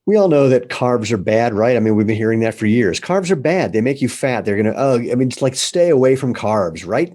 We all know that carbs are bad, right? I mean, we've been hearing that for years. Carbs are bad. They make you fat. They're going to, it's like stay away from carbs, right?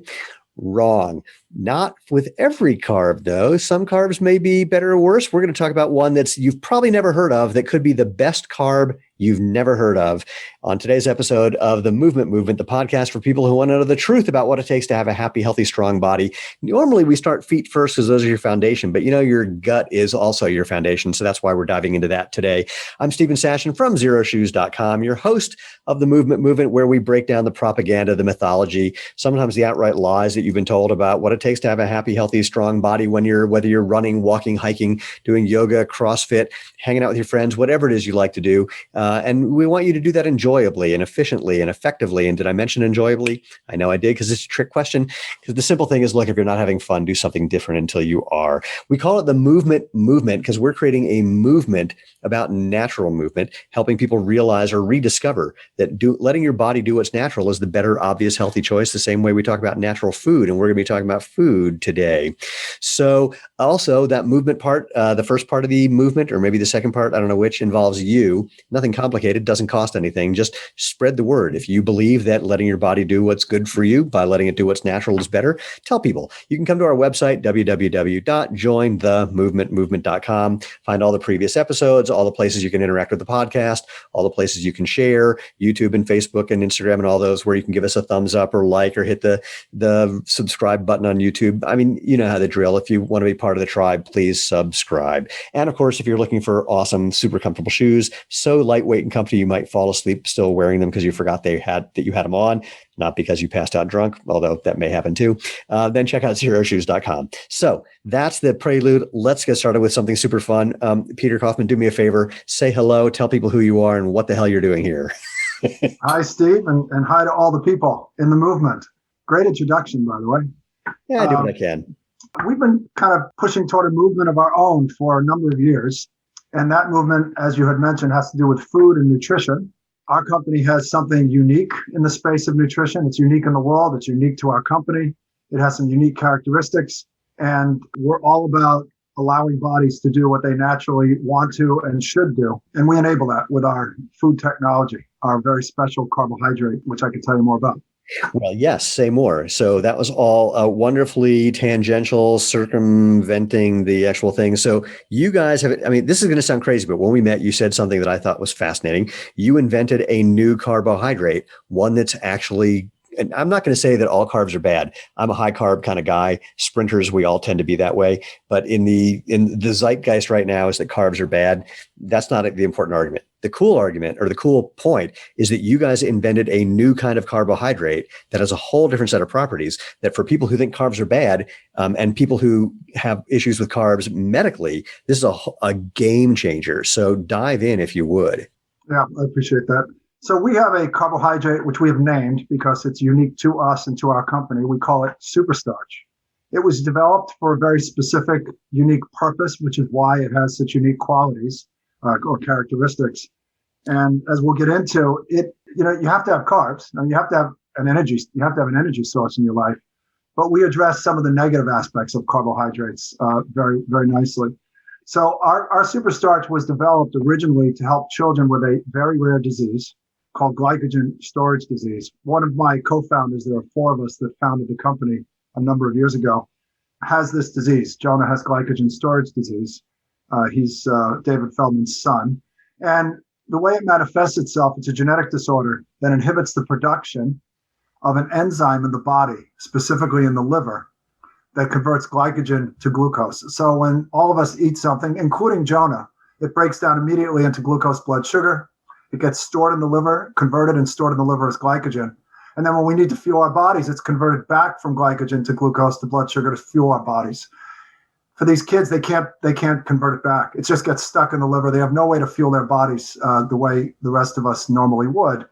Wrong. Not with every carb, though. Some carbs may be better or worse. We're going to talk about one that's you've probably never heard of that could be the best carb you've never heard of on today's episode of the Movement, the podcast for people who want to know the truth about what it takes to have a happy, healthy, strong body. Normally, we start feet first because those are your foundation, but your gut is also your foundation. So that's why we're diving into that today. I'm Steven Sashen from ZeroShoes.com, your host of the Movement, where we break down the propaganda, the mythology, sometimes the outright lies that you've been told about what it takes to have a happy, healthy, strong body whether you're running, walking, hiking, doing yoga, CrossFit, hanging out with your friends, whatever it is you like to do. And we want you to do that enjoyably and efficiently and effectively. And did I mention enjoyably? I know I did because it's a trick question. Because the simple thing is, look, if you're not having fun, do something different until you are. We call it the movement because we're creating a movement about natural movement, helping people realize or rediscover that letting your body do what's natural is the better, obvious, healthy choice, the same way we talk about natural food. And we're going to be talking about food today. So also that movement part, the first part of the movement, or maybe the second part, I don't know which, involves you. Nothing complicated, doesn't cost anything. Just spread the word. If you believe that letting your body do what's good for you by letting it do what's natural is better, tell people. You can come to our website, www.jointhemovement.com, find all the previous episodes, all the places you can interact with the podcast, all the places you can share, YouTube and Facebook and Instagram and all those where you can give us a thumbs up or like or hit the subscribe button on YouTube. I mean, you know how the drill. If you want to be part of the tribe, please subscribe. And of course, if you're looking for awesome, super comfortable shoes, so lightweight and comfy, you might fall asleep still wearing them because you forgot that you had them on, not because you passed out drunk, although that may happen too. Then check out ZeroShoes.com. So that's the prelude. Let's get started with something super fun. Peter Kaufman, do me a favor, say hello, tell people who you are and what the hell you're doing here. Hi, Steve, and hi to all the people in the movement. Great introduction, by the way. Yeah, I do what I can. We've been kind of pushing toward a movement of our own for a number of years. And that movement, as you had mentioned, has to do with food and nutrition. Our company has something unique in the space of nutrition. It's unique in the world. It's unique to our company. It has some unique characteristics. And we're all about allowing bodies to do what they naturally want to and should do. And we enable that with our food technology, our very special carbohydrate, which I can tell you more about. Well, yes, say more. So that was all wonderfully tangential, circumventing the actual thing. So you guys have, I mean, this is going to sound crazy, but when we met, you said something that I thought was fascinating. You invented a new carbohydrate, one that's actually, and I'm not going to say that all carbs are bad. I'm a high carb kind of guy. Sprinters, we all tend to be that way. But in the zeitgeist right now is that carbs are bad. That's not the important argument. The cool argument or the cool point is that you guys invented a new kind of carbohydrate that has a whole different set of properties that for people who think carbs are bad and people who have issues with carbs medically, this is a game changer. So dive in if you would. Yeah, I appreciate that. So we have a carbohydrate, which we have named because it's unique to us and to our company. We call it SuperStarch. It was developed for a very specific, unique purpose, which is why it has such unique qualities or characteristics. And as we'll get into it, you have to have carbs. Now you have to have an energy source in your life. But we address some of the negative aspects of carbohydrates very, very nicely. So our SuperStarch was developed originally to help children with a very rare disease called glycogen storage disease. One of my co-founders, there are four of us that founded the company a number of years ago, has this disease. Jonah has glycogen storage disease. He's David Feldman's son. And the way it manifests itself, it's a genetic disorder that inhibits the production of an enzyme in the body, specifically in the liver, that converts glycogen to glucose. So when all of us eat something, including Jonah, it breaks down immediately into glucose blood sugar. It gets stored in the liver, converted and stored in the liver as glycogen. And then when we need to fuel our bodies, it's converted back from glycogen to glucose to blood sugar to fuel our bodies. For these kids, they can't convert it back. It just gets stuck in the liver. They have no way to fuel their bodies the way the rest of us normally would.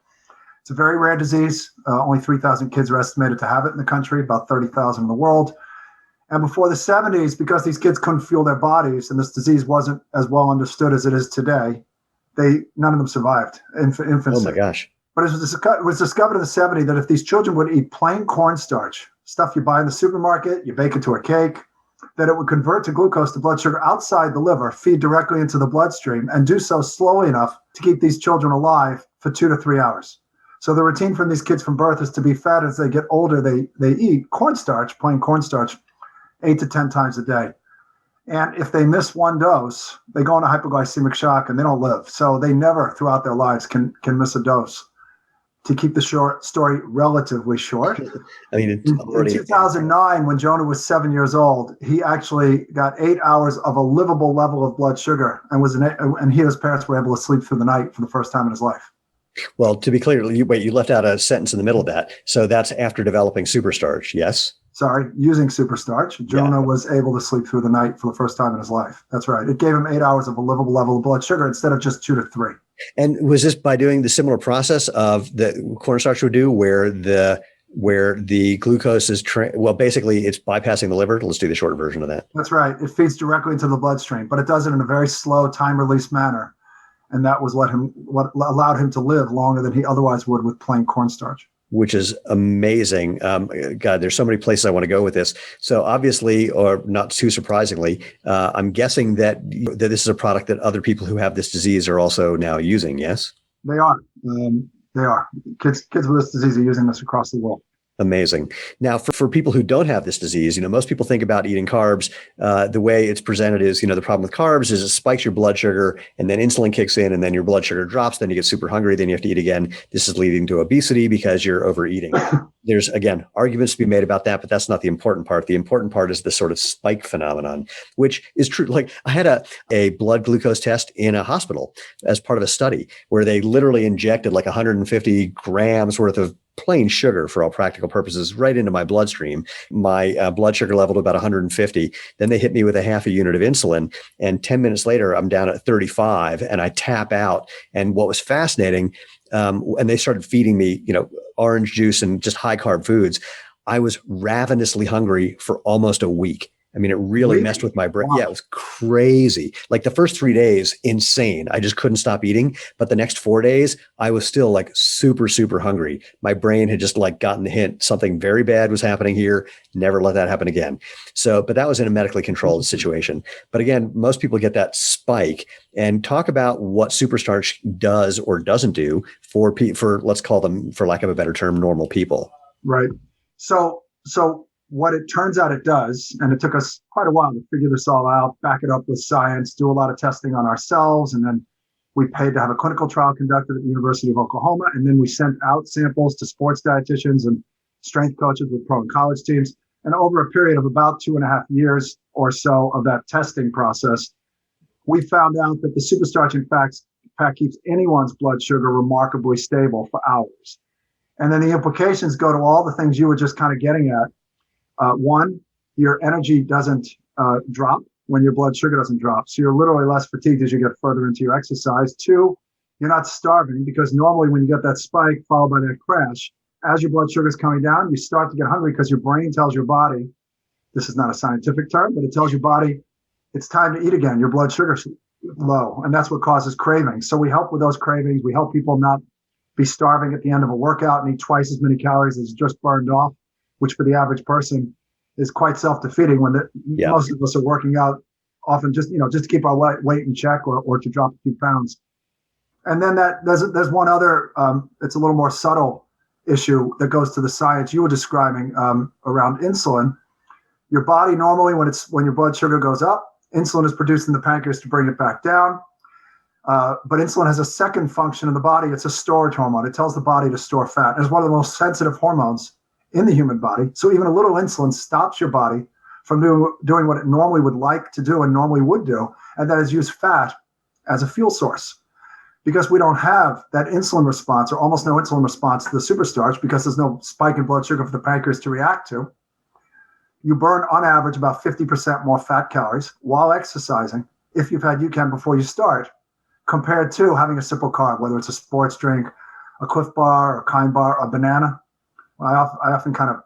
It's a very rare disease. Only 3,000 kids are estimated to have it in the country, about 30,000 in the world. And before the 70s, because these kids couldn't fuel their bodies and this disease wasn't as well understood as it is today, none of them survived infancy. Oh my gosh. But it was discovered in the 70s that if these children would eat plain cornstarch, stuff you buy in the supermarket, you bake it to a cake, that it would convert to glucose to blood sugar outside the liver, feed directly into the bloodstream, and do so slowly enough to keep these children alive for 2 to 3 hours. So the routine from these kids from birth is to be fed. As they get older, they eat cornstarch, plain cornstarch, 8 to 10 times a day. And if they miss one dose, they go into hypoglycemic shock and they don't live. So they never throughout their lives can miss a dose. To keep the story relatively short, I mean, in 2009, when Jonah was 7 years old, he actually got 8 hours of a livable level of blood sugar, and he and his parents were able to sleep through the night for the first time in his life. Well, to be clear, you left out a sentence in the middle of that. So that's after developing SuperStarch, yes? Sorry, using SuperStarch, Jonah was able to sleep through the night for the first time in his life. That's right. It gave him 8 hours of a livable level of blood sugar instead of just 2 to 3. And was this by doing the similar process of the cornstarch would do, where the glucose is basically it's bypassing the liver? Let's do the short version of that. That's right. It feeds directly into the bloodstream, but it does it in a very slow time-release manner, and that was what allowed him to live longer than he otherwise would with plain cornstarch. Which is amazing. God, there's so many places I want to go with this. So obviously, or not too surprisingly, I'm guessing that this is a product that other people who have this disease are also now using, yes? They are. They are. Kids with this disease are using this across the world. Amazing. Now, for people who don't have this disease, most people think about eating carbs. The way it's presented is, the problem with carbs is it spikes your blood sugar and then insulin kicks in and then your blood sugar drops. Then you get super hungry. Then you have to eat again. This is leading to obesity because you're overeating. There's, again, arguments to be made about that, but that's not the important part. The important part is the sort of spike phenomenon, which is true. Like I had a blood glucose test in a hospital as part of a study where they literally injected like 150 grams worth of plain sugar for all practical purposes right into my bloodstream. My blood sugar level to about 150. Then they hit me with a half a unit of insulin. And 10 minutes later, I'm down at 35 and I tap out. And what was fascinating, and they started feeding me, orange juice and just high carb foods. I was ravenously hungry for almost a week. I mean, it really messed with my brain. Wow. Yeah, it was crazy. Like the first 3 days, insane. I just couldn't stop eating. But the next 4 days, I was still like super, super hungry. My brain had just like gotten the hint something very bad was happening here. Never let that happen again. So, but that was in a medically controlled situation. But again, most people get that spike. And talk about what SuperStarch does or doesn't do for let's call them, for lack of a better term, normal people. Right. So what it turns out it does, and it took us quite a while to figure this all out, back it up with science, do a lot of testing on ourselves, and then we paid to have a clinical trial conducted at the University of Oklahoma, and then we sent out samples to sports dietitians and strength coaches with pro and college teams. And over a period of about 2.5 years or so of that testing process, we found out that the SuperStarch, in fact, keeps anyone's blood sugar remarkably stable for hours. And then the implications go to all the things you were just kind of getting at. One, your energy doesn't drop when your blood sugar doesn't drop. So you're literally less fatigued as you get further into your exercise. Two, you're not starving, because normally when you get that spike followed by that crash, as your blood sugar is coming down, you start to get hungry because your brain tells your body, this is not a scientific term, but it tells your body it's time to eat again. Your blood sugar's low, and that's what causes cravings. So we help with those cravings. We help people not be starving at the end of a workout and eat twice as many calories as just burned off, which for the average person is quite self-defeating when most of us are working out often just to keep our weight in check or to drop a few pounds. And then there's one other, it's a little more subtle issue that goes to the science you were describing around insulin. Your body normally, when your blood sugar goes up, insulin is produced in the pancreas to bring it back down. But insulin has a second function in the body. It's a storage hormone. It tells the body to store fat. It's one of the most sensitive hormones in the human body. So even a little insulin stops your body from doing what it normally would like to do and normally would do, and that is use fat as a fuel source. Because we don't have that insulin response, or almost no insulin response to the SuperStarch, because there's no spike in blood sugar for the pancreas to react to, you burn on average about 50% more fat calories while exercising if you've had UCAN before you start, compared to having a simple carb, whether it's a sports drink, a Cliff Bar, a Kind Bar, a banana. I often kind of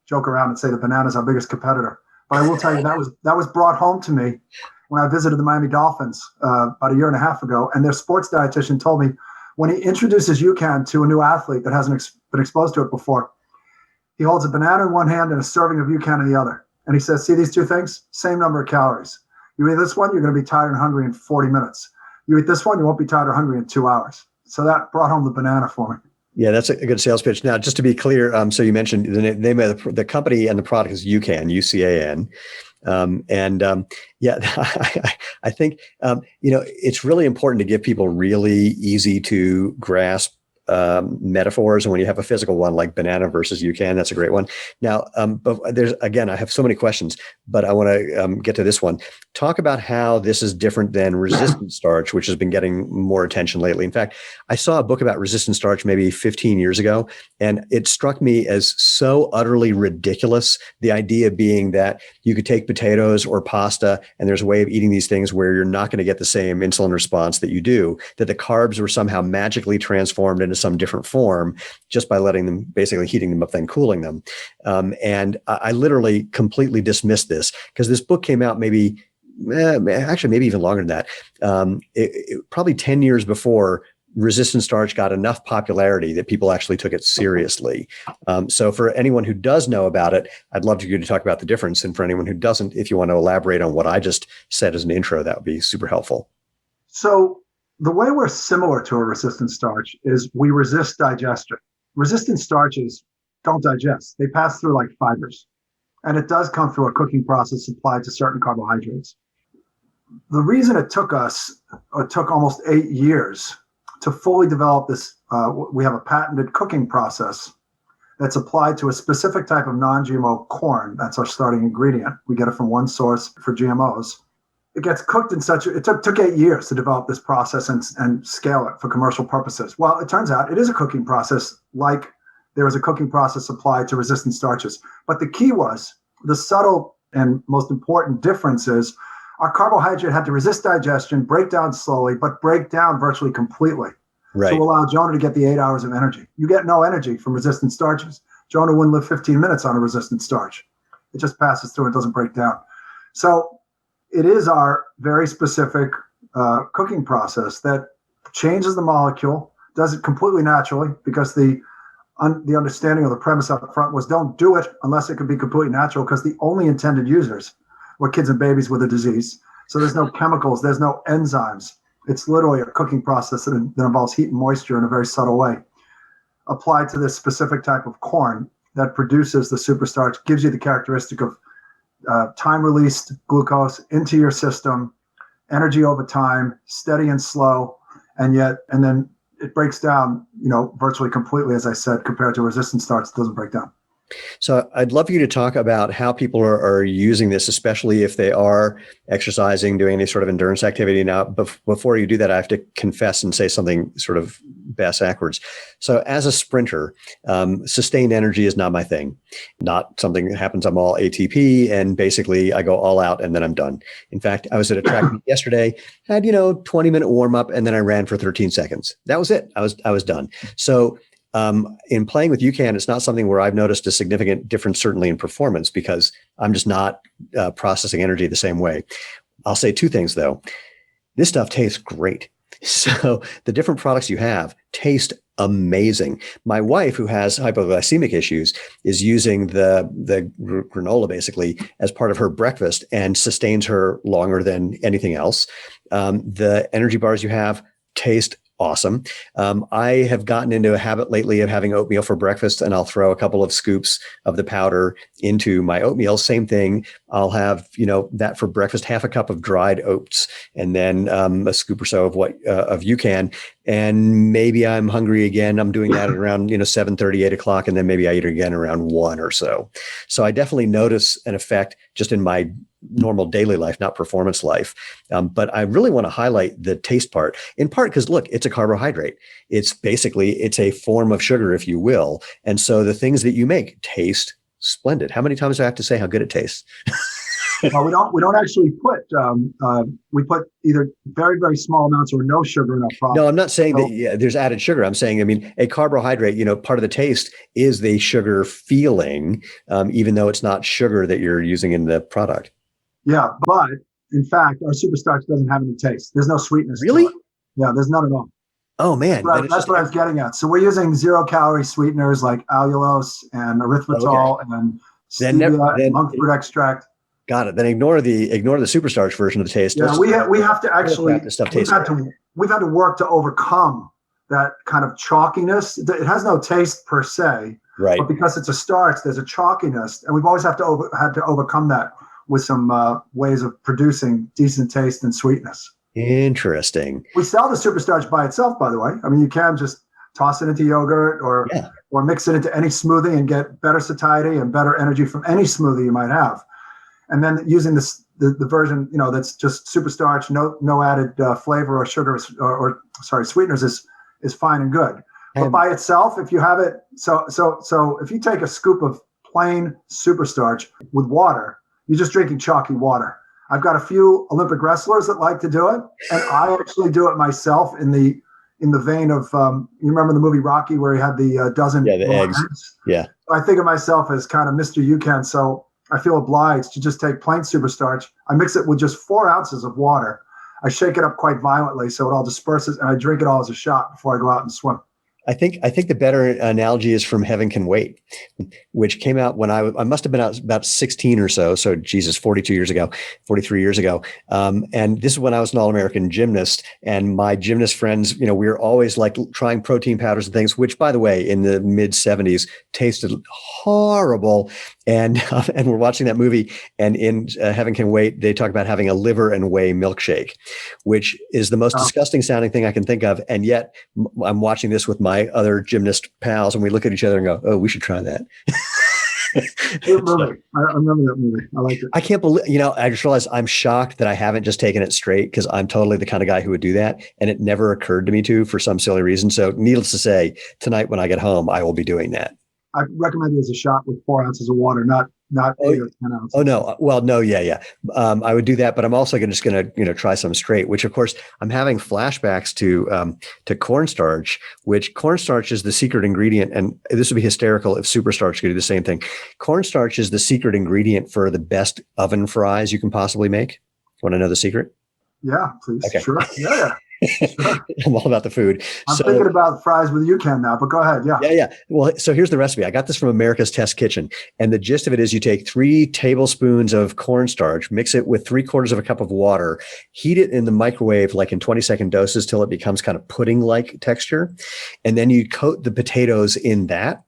joke around and say the banana is our biggest competitor. But I will tell you that was brought home to me when I visited the Miami Dolphins about 1.5 years ago. And their sports dietitian told me when he introduces UCAN to a new athlete that hasn't been exposed to it before, he holds a banana in one hand and a serving of UCAN in the other. And he says, see these two things? Same number of calories. You eat this one, you're going to be tired and hungry in 40 minutes. You eat this one, you won't be tired or hungry in 2 hours. So that brought home the banana for me. Yeah, that's a good sales pitch. Now, just to be clear, so you mentioned the name of the company and the product is UCAN, UCAN. Yeah, I think, it's really important to give people really easy to grasp metaphors. And when you have a physical one like banana versus UCAN, that's a great one. Now, but I have so many questions, but I want to get to this one. Talk about how this is different than resistant starch, which has been getting more attention lately. In fact, I saw a book about resistant starch maybe 15 years ago, and it struck me as so utterly ridiculous. The idea being that you could take potatoes or pasta, and there's a way of eating these things where you're not going to get the same insulin response that you do, that the carbs were somehow magically transformed into some different form just by letting them, basically heating them up, then cooling them. And I literally completely dismissed this because this book came out maybe even longer than that. Probably 10 years before resistant starch got enough popularity that people actually took it seriously. So for anyone who does know about it, I'd love you to talk about the difference. And for anyone who doesn't, if you want to elaborate on what I just said as an intro, that would be super helpful. So the way we're similar to a resistant starch is we resist digestion. Resistant starches don't digest. They pass through like fibers. And it does come through a cooking process applied to certain carbohydrates. The reason it took almost 8 years to fully develop this, we have a patented cooking process that's applied to a specific type of non-GMO corn. That's our starting ingredient. We get it from one source for GMOs. It gets cooked in it took 8 years to develop this process and scale it for commercial purposes. Well, it turns out it is a cooking process like there is a cooking process applied to resistant starches. But the key was the subtle and most important difference is our carbohydrate had to resist digestion, break down slowly, but break down virtually completely. Right. To allow Jonah to get the 8 hours of energy. You get no energy from resistant starches. Jonah wouldn't live 15 minutes on a resistant starch. It just passes through and doesn't break down. So it is our very specific cooking process that changes the molecule, does it completely naturally, because the understanding of the premise up front was don't do it unless it can be completely natural, because the only intended users were kids and babies with a disease. So there's no chemicals, there's no enzymes. It's literally a cooking process that involves heat and moisture in a very subtle way, applied to this specific type of corn that produces the superstarch, gives you the characteristic of time-released glucose into your system, energy over time, steady and slow, and then it breaks down, virtually completely, as I said, compared to resistant starch, it doesn't break down. So I'd love for you to talk about how people are using this, especially if they are exercising, doing any sort of endurance activity. Now, before you do that, I have to confess and say something sort of bass backwards. So as a sprinter, sustained energy is not my thing, not something that happens. I'm all ATP and basically I go all out and then I'm done. In fact, I was at a track meet yesterday, had, 20-minute warm up and then I ran for 13 seconds. That was it. I was done. So in playing with UCAN, it's not something where I've noticed a significant difference, certainly in performance, because I'm just not processing energy the same way. I'll say two things, though. This stuff tastes great. So the different products you have taste amazing. My wife, who has hypoglycemic issues, is using the granola basically as part of her breakfast and sustains her longer than anything else. The energy bars you have taste awesome. I have gotten into a habit lately of having oatmeal for breakfast, and I'll throw a couple of scoops of the powder into my oatmeal. Same thing. I'll have, that for breakfast, half a cup of dried oats, and then a scoop or so of of UCAN. And maybe I'm hungry again. I'm doing that at around, 7:30, 8 o'clock. And then maybe I eat it again around 1 or so. So I definitely notice an effect just in my normal daily life, not performance life. But I really want to highlight the taste part, in part because, look, it's a carbohydrate. It's a form of sugar, if you will. And so the things that you make taste splendid. How many times do I have to say how good it tastes? Well, we don't actually put, we put either very, very small amounts or no sugar in our product. No, I'm not saying that there's added sugar. I'm saying, a carbohydrate, part of the taste is the sugar feeling, even though it's not sugar that you're using in the product. Yeah, but in fact, our superstarch doesn't have any taste. There's no sweetness. Really? Yeah, there's none at all. Oh, man. That's what I was getting at. So we're using 0-calorie sweeteners like allulose and erythritol and stevia, and monk fruit extract. Got it. Then ignore the SuperStarch version of the taste. Yeah, we have to actually we've had to work to overcome that kind of chalkiness. It has no taste per se, right? But because it's a starch, there's a chalkiness, and we've always had to overcome that with some ways of producing decent taste and sweetness. Interesting. We sell the SuperStarch by itself, by the way. I mean, you can just toss it into yogurt or mix it into any smoothie and get better satiety and better energy from any smoothie you might have. And then using the version, that's just SuperStarch, no added flavor or sugar or sweeteners is fine and good. But by itself, if you have it, so if you take a scoop of plain SuperStarch with water, you're just drinking chalky water. I've got a few Olympic wrestlers that like to do it, and I actually do it myself in the vein of you remember the movie Rocky where he had the dozen the eggs. Yeah, I think of myself as kind of Mr. UCAN, so I feel obliged to just take plain SuperStarch. I mix it with just 4 ounces of water. I shake it up quite violently so it all disperses, and I drink it all as a shot before I go out and swim. I think the better analogy is from Heaven Can Wait, which came out when I must have been about 16 or so. So Jesus, 43 years ago. And this is when I was an All-American gymnast, and my gymnast friends, we were always like trying protein powders and things, which by the way, in the mid 70s tasted horrible. And we're watching that movie, and in Heaven Can Wait, they talk about having a liver and whey milkshake, which is the most disgusting sounding thing I can think of. And yet I'm watching this with my other gymnast pals, and we look at each other and go, "Oh, we should try that." Good movie. I remember that movie. I liked it. I can't believe, I just realized I'm shocked that I haven't just taken it straight, because I'm totally the kind of guy who would do that. And it never occurred to me to, for some silly reason. So needless to say, tonight when I get home, I will be doing that. I recommend it as a shot with 4 ounces of water, not 8 or 10 ounces. Oh no! Well, no, yeah. I would do that, but I'm also just going to try some straight. Which, of course, I'm having flashbacks to cornstarch. Which cornstarch is the secret ingredient, and this would be hysterical if SuperStarch could do the same thing. Cornstarch is the secret ingredient for the best oven fries you can possibly make. Want to know the secret? Yeah, please. Okay. Sure. Yeah. Sure. I'm all about the food. I'm thinking about fries with UCAN now, but go ahead. Yeah. Well, so here's the recipe. I got this from America's Test Kitchen. And the gist of it is you take 3 tablespoons of cornstarch, mix it with 3/4 of a cup of water, heat it in the microwave, like in 20-second doses till it becomes kind of pudding-like texture. And then you coat the potatoes in that.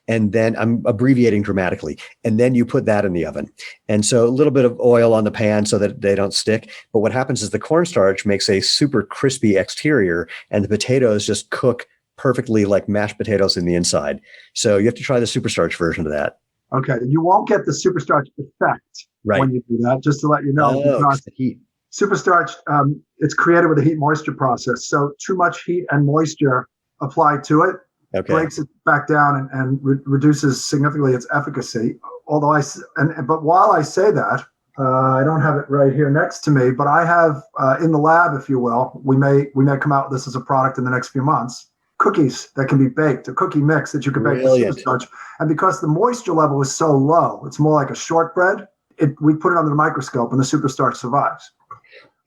And then I'm abbreviating dramatically. And then you put that in the oven. And so a little bit of oil on the pan so that they don't stick. But what happens is the cornstarch makes a super crispy exterior, and the potatoes just cook perfectly like mashed potatoes in the inside. So you have to try the SuperStarch version of that. Okay. You won't get the SuperStarch effect when you do that, just to let you know. Because the heat. SuperStarch, it's created with a heat moisture process. So too much heat and moisture applied to it breaks it back down and reduces significantly its efficacy. Although but while I say that, I don't have it right here next to me, but I have in the lab, if you will, we may come out with this as a product in the next few months, cookies that can be baked, a cookie mix that you can bake with SuperStarch. And because the moisture level is so low, it's more like a shortbread, we put it under the microscope and the SuperStarch survives.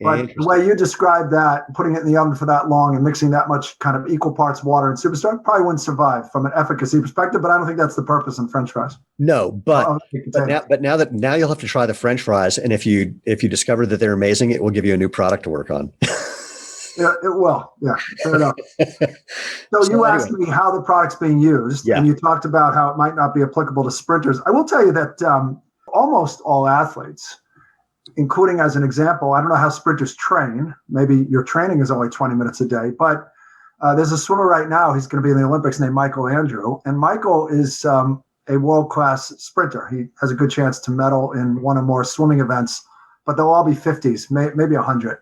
But the way you described that, putting it in the oven for that long and mixing that much kind of equal parts water and SuperStarch probably wouldn't survive from an efficacy perspective, but I don't think that's the purpose in French fries. No, but now you'll have to try the French fries. And if you discover that they're amazing, it will give you a new product to work on. Yeah, it will. Yeah, fair enough. So you asked me how the product's being used, and you talked about how it might not be applicable to sprinters. I will tell you that almost all athletes, including as an example, I don't know how sprinters train. Maybe your training is only 20 minutes a day, but there's a swimmer right now. He's going to be in the Olympics named Michael Andrew. And Michael is a world-class sprinter. He has a good chance to medal in one or more swimming events, but they'll all be 50s, maybe 100.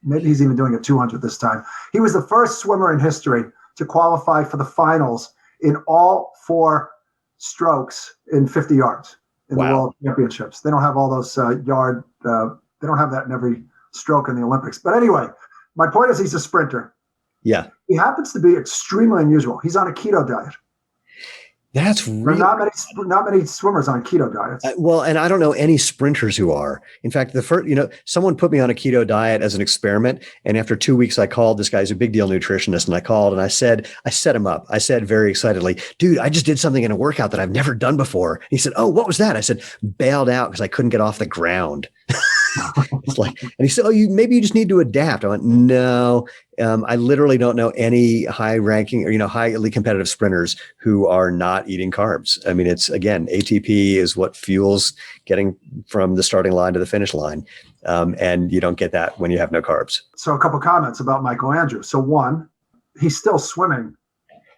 Maybe he's even doing a 200 this time. He was the first swimmer in history to qualify for the finals in all 4 strokes in 50 yards. In the World Championships. They don't have all those they don't have that in every stroke in the Olympics. But anyway, my point is he's a sprinter. Yeah. He happens to be extremely unusual. He's on a keto diet. That's There are really not many swimmers on keto diets. well, and I don't know any sprinters who are. In fact, the first, someone put me on a keto diet as an experiment, and after 2 weeks, I called this guy's a big deal nutritionist, and I called and I set him up. I said very excitedly, "Dude, I just did something in a workout that I've never done before." He said, "Oh, what was that?" I said, "Bailed out because I couldn't get off the ground." It's like, and he said, "Oh, maybe you just need to adapt." I went, "No, I literally don't know any high ranking or, highly competitive sprinters who are not eating carbs. I mean, it's again, ATP is what fuels getting from the starting line to the finish line. And you don't get that when you have no carbs." So a couple of comments about Michael Andrews. So one, he's still swimming,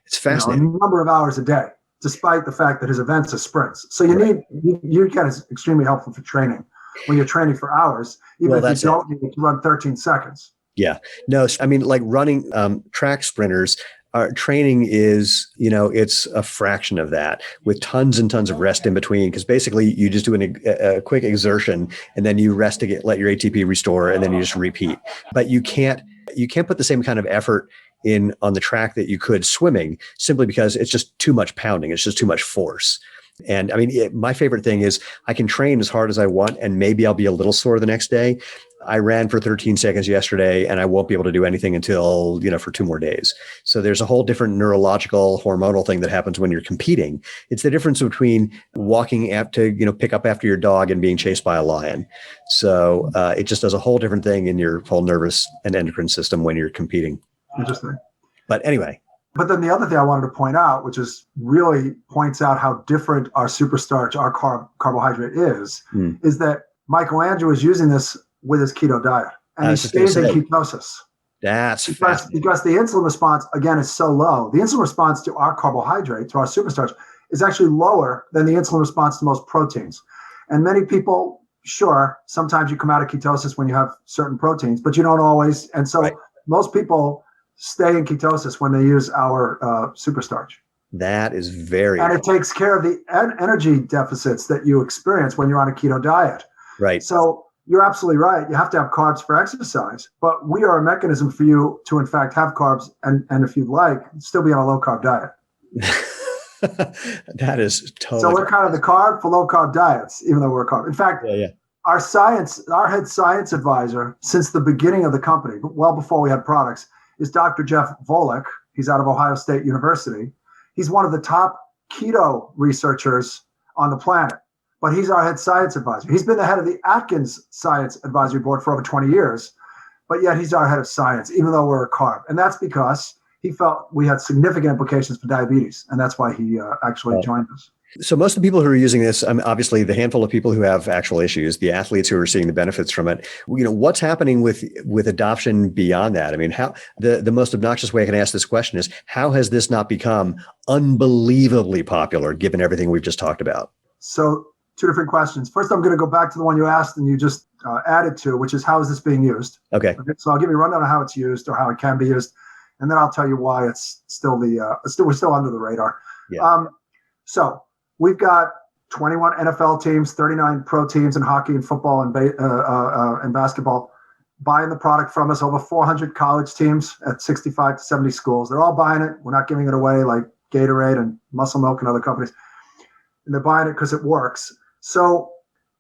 It's fascinating. a number of hours a day, despite the fact that his events are sprints. So UCAN is extremely helpful for training when you're training for hours, even if you don't need to run 13 seconds. Yeah. No, I mean, like running track sprinters, training is, it's a fraction of that with tons and tons of rest in between. Because basically you just do a quick exertion and then you rest to let your ATP restore and then you just repeat. But you can't put the same kind of effort in on the track that you could swimming simply because it's just too much pounding. It's just too much force. And I mean, my favorite thing is I can train as hard as I want and maybe I'll be a little sore the next day. I ran for 13 seconds yesterday and I won't be able to do anything until, for 2 more days. So there's a whole different neurological hormonal thing that happens when you're competing. It's the difference between walking up to, pick up after your dog and being chased by a lion. So it just does a whole different thing in your whole nervous and endocrine system when you're competing. Interesting. But anyway. But then the other thing I wanted to point out, which is really points out how different our SuperStarch, our carbohydrate is that Michael Andrew is using this with his keto diet. And he stays in ketosis. That's because the insulin response, again, is so low. The insulin response to our carbohydrate, to our SuperStarch, is actually lower than the insulin response to most proteins. And many people, sure, sometimes you come out of ketosis when you have certain proteins, but you don't always. And so most people stay in ketosis when they use our SuperStarch. That is very and it takes care of the energy deficits that you experience when you're on a keto diet. Right. So you're absolutely right. You have to have carbs for exercise, but we are a mechanism for you to, in fact, have carbs and if you'd like, still be on a low-carb diet. That is totally. So we're kind of the carb for low-carb diets, even though we're a carb. In fact, our head science advisor since the beginning of the company, well before we had products, is Dr. Jeff Volek. He's out of Ohio State University. He's one of the top keto researchers on the planet, but he's our head science advisor. He's been the head of the Atkins Science Advisory Board for over 20 years, but yet he's our head of science, even though we're a carb. And that's because he felt we had significant implications for diabetes, and that's why he actually joined us. So most of the people who are using this, obviously the handful of people who have actual issues, the athletes who are seeing the benefits from it, what's happening with adoption beyond that? I mean, how the most obnoxious way I can ask this question is, how has this not become unbelievably popular given everything we've just talked about? So 2 different questions. First, I'm going to go back to the one you asked and you just added to, which is how is this being used? Okay. So I'll give you a rundown on how it's used or how it can be used. And then I'll tell you why it's still we're still under the radar. Yeah. So we've got 21 NFL teams, 39 pro teams in hockey and football and basketball buying the product from us, over 400 college teams at 65 to 70 schools. They're all buying it. We're not giving it away like Gatorade and Muscle Milk and other companies. And they're buying it because it works. So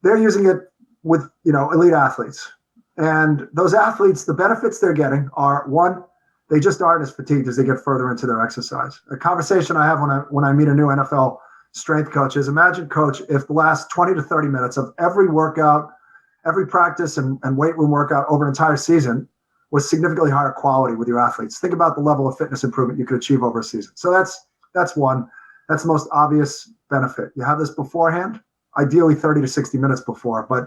they're using it with, elite athletes. And those athletes, the benefits they're getting are, one, they just aren't as fatigued as they get further into their exercise. A conversation I have when I meet a new NFL strength coach is, imagine, coach, if the last 20 to 30 minutes of every workout, every practice and weight room workout over an entire season was significantly higher quality with your athletes. Think about the level of fitness improvement you could achieve over a season. So that's one. That's the most obvious benefit. You have this beforehand, ideally 30 to 60 minutes before, but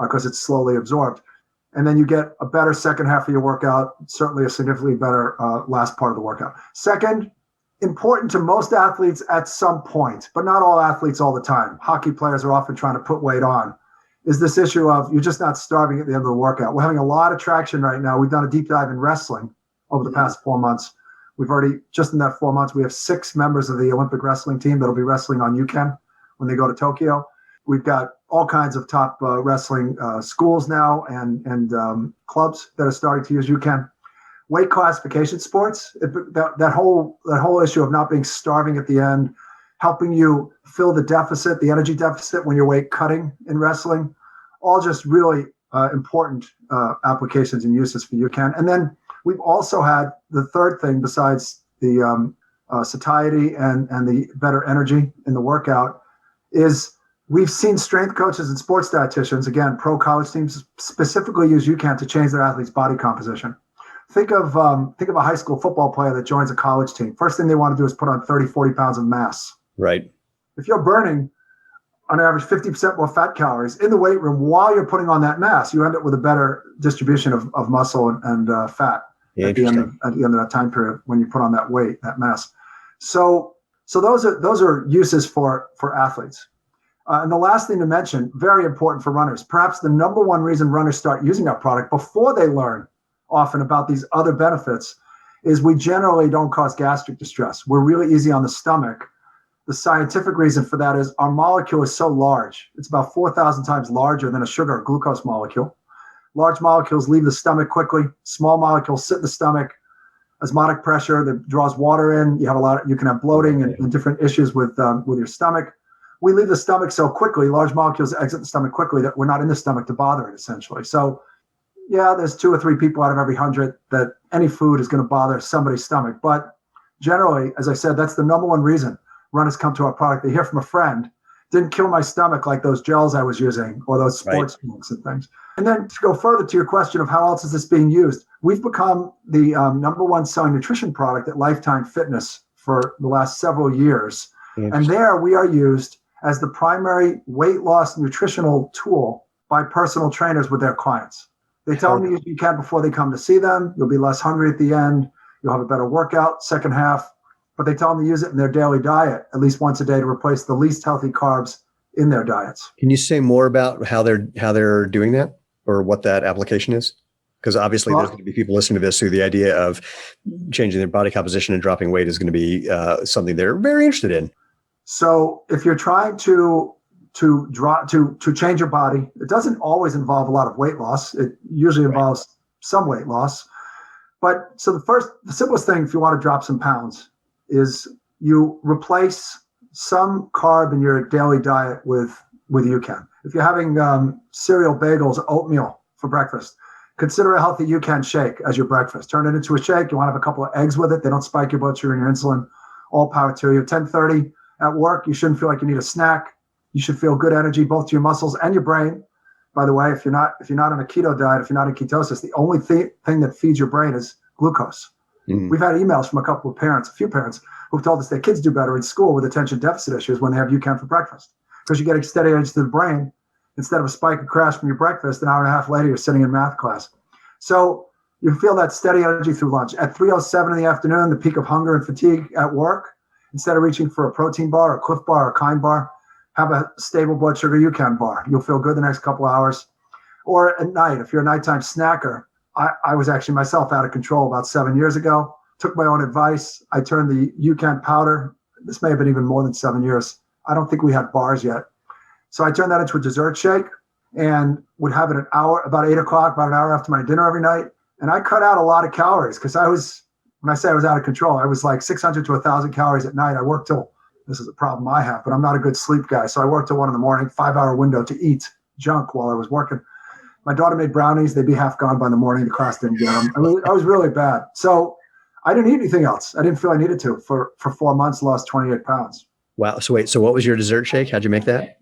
because it's slowly absorbed. And then you get a better second half of your workout, certainly a significantly better last part of the workout. Second, important to most athletes at some point, but not all athletes all the time. Hockey players are often trying to put weight on, is this issue of you're just not starving at the end of the workout. We're having a lot of traction right now. We've done a deep dive in wrestling over the past 4 months. We've already, just in that 4 months, we have 6 members of the Olympic wrestling team that'll be wrestling on UCAN when they go to Tokyo. We've got all kinds of top wrestling schools now and clubs that are starting to use UCAN. Weight classification sports, that whole issue of not being starving at the end helping you fill the deficit, the energy deficit when you're weight cutting in wrestling. All just really important applications and uses for UCAN. And then we've also had the third thing besides the satiety and the better energy in the workout is we've seen strength coaches and sports dietitians, again, pro college teams specifically use UCAN to change their athlete's body composition. Think of a high school football player that joins a college team. First thing they want to do is put on 30, 40 pounds of mass. Right. If you're burning on average 50% more fat calories in the weight room while you're putting on that mass, you end up with a better distribution of muscle and fat at the end of that time period when you put on that weight, that mass. So those are uses for athletes. And the last thing to mention, very important for runners, perhaps the number one reason runners start using our product before they learn often about these other benefits is we generally don't cause gastric distress. We're really easy on the stomach. The scientific reason for that is our molecule is so large. It's about 4,000 times larger than a sugar or glucose molecule. Large molecules leave the stomach quickly. Small molecules sit in the stomach. Osmotic pressure that draws water in. You can have bloating and different issues with your stomach. We leave the stomach so quickly, large molecules exit the stomach quickly that we're not in the stomach to bother it, essentially. So, yeah, there's 2 or 3 people out of every 100 that any food is going to bother somebody's stomach. But generally, as I said, that's the number one reason runners come to our product. They hear from a friend, didn't kill my stomach like those gels I was using or those sports drinks and things. And then to go further to your question of how else is this being used, we've become the number one selling nutrition product at Lifetime Fitness for the last several years. And there we are used as the primary weight loss nutritional tool by personal trainers with their clients. They tell them to use UCAN before they come to see them. You'll be less hungry at the end. You'll have a better workout, second half. But they tell them to use it in their daily diet at least once a day to replace the least healthy carbs in their diets. Can you say more about how they're doing that or what that application is? Because obviously there's going to be people listening to this who the idea of changing their body composition and dropping weight is going to be something they're very interested in. So if you're trying to change your body, it doesn't always involve a lot of weight loss. It usually involves some weight loss. But so the simplest thing if you want to drop some pounds is you replace some carb in your daily diet with UCAN. If you're having cereal, bagels, oatmeal for breakfast, consider a healthy UCAN shake as your breakfast. Turn it into a shake. You want to have a couple of eggs with it. They don't spike your blood sugar and your insulin. All power to you. 10:30 at work, you shouldn't feel like you need a snack. You should feel good energy both to your muscles and your brain. By the way, if you're not on a keto diet, if you're not in ketosis, the only thing that feeds your brain is glucose. We've had emails from a few parents who've told us their kids do better in school with attention deficit issues when they have UCAN for breakfast because you're getting steady energy to the brain instead of a spike and crash from your breakfast. An hour and a half later, you're sitting in math class. So you feel that steady energy through lunch. At 3:07 in the afternoon, the peak of hunger and fatigue at work, instead of reaching for a protein bar, a Cliff Bar, or a Kind Bar, have a stable blood sugar UCAN bar. You'll feel good the next couple of hours. Or at night, if you're a nighttime snacker, I was actually myself out of control about 7 years ago, took my own advice. I turned the UCAN powder. This may have been even more than 7 years. I don't think we had bars yet. So I turned that into a dessert shake and would have it about 8 o'clock, about an hour after my dinner every night. And I cut out a lot of calories because when I say I was out of control, I was like 600 to 1,000 calories at night. I worked till, this is a problem I have, but I'm not a good sleep guy. So I worked till 1 a.m, 5-hour window to eat junk while I was working. My daughter made brownies. They'd be half gone by the morning. The class didn't get them. I was really bad. So I didn't eat anything else. I didn't feel I needed to. For 4 months, lost 28 pounds. Wow. So what was your dessert shake? How'd you make that?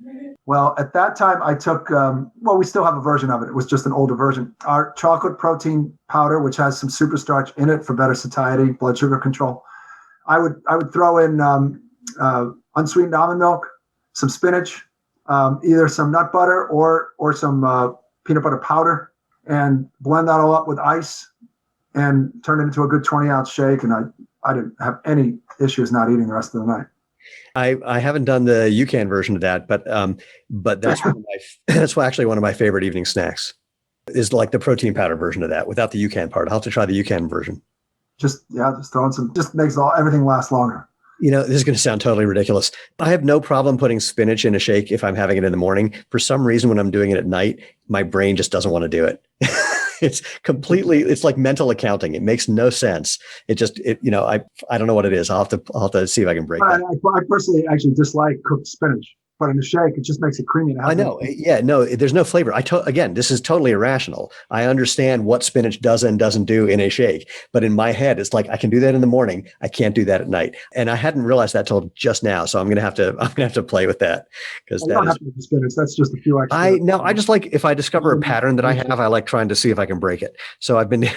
Well, at that time I took, we still have a version of it. It was just an older version. Our chocolate protein powder, which has some SuperStarch in it for better satiety, blood sugar control. I would throw in unsweetened almond milk, some spinach, either some nut butter or some peanut butter powder, and blend that all up with ice and turn it into a good 20-ounce shake. And I didn't have any issues not eating the rest of the night. I haven't done the UCAN version of that, but that's that's actually one of my favorite evening snacks is like the protein powder version of that without the UCAN part. I'll have to try the UCAN version. Just throwing just makes everything last longer. This is going to sound totally ridiculous. I have no problem putting spinach in a shake if I'm having it in the morning. For some reason, when I'm doing it at night, my brain just doesn't want to do it. It's completely, it's like mental accounting. It makes no sense. I don't know what it is. I'll have to see if I can break that. I personally actually dislike cooked spinach, but in a shake, it just makes it creamy. I know. Yeah, no, there's no flavor. Again, this is totally irrational. I understand what spinach does and doesn't do in a shake, but in my head, it's like I can do that in the morning. I can't do that at night. And I hadn't realized that till just now. So I'm gonna have to play with that because that is the spinach. That's just a few extra. I just like, if I discover a pattern that I have, I like trying to see if I can break it. So I've been